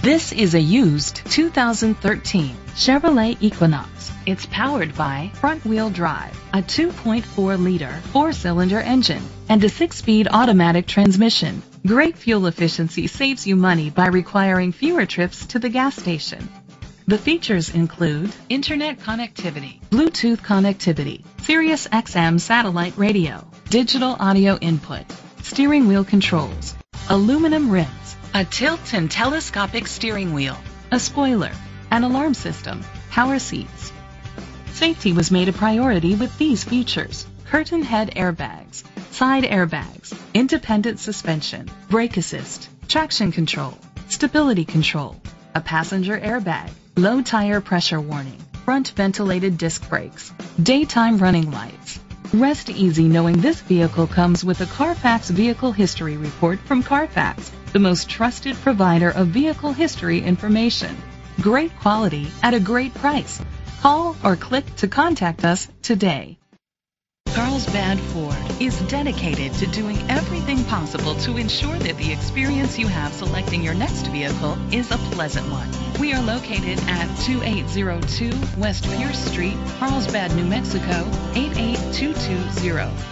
This is a used 2013 Chevrolet Equinox. It's powered by front-wheel drive, a 2.4-liter four-cylinder engine, and a 6-speed automatic transmission. Great fuel efficiency saves you money by requiring fewer trips to the gas station. The features include internet connectivity, Bluetooth connectivity, Sirius XM satellite radio, digital audio input, steering wheel controls, aluminum rims, a tilt and telescopic steering wheel, a spoiler, an alarm system, power seats. Safety was made a priority with these features: curtain head airbags, side airbags, independent suspension, brake assist, traction control, stability control, a passenger airbag, low tire pressure warning, front ventilated disc brakes, daytime running lights. Rest easy knowing this vehicle comes with a Carfax Vehicle History Report from Carfax, the most trusted provider of vehicle history information. Great quality at a great price. Call or click to contact us today. Carlsbad Ford is dedicated to doing everything possible to ensure that the experience you have selecting your next vehicle is a pleasant one. We are located at 2802 West Pierce Street, Carlsbad, New Mexico, 88220.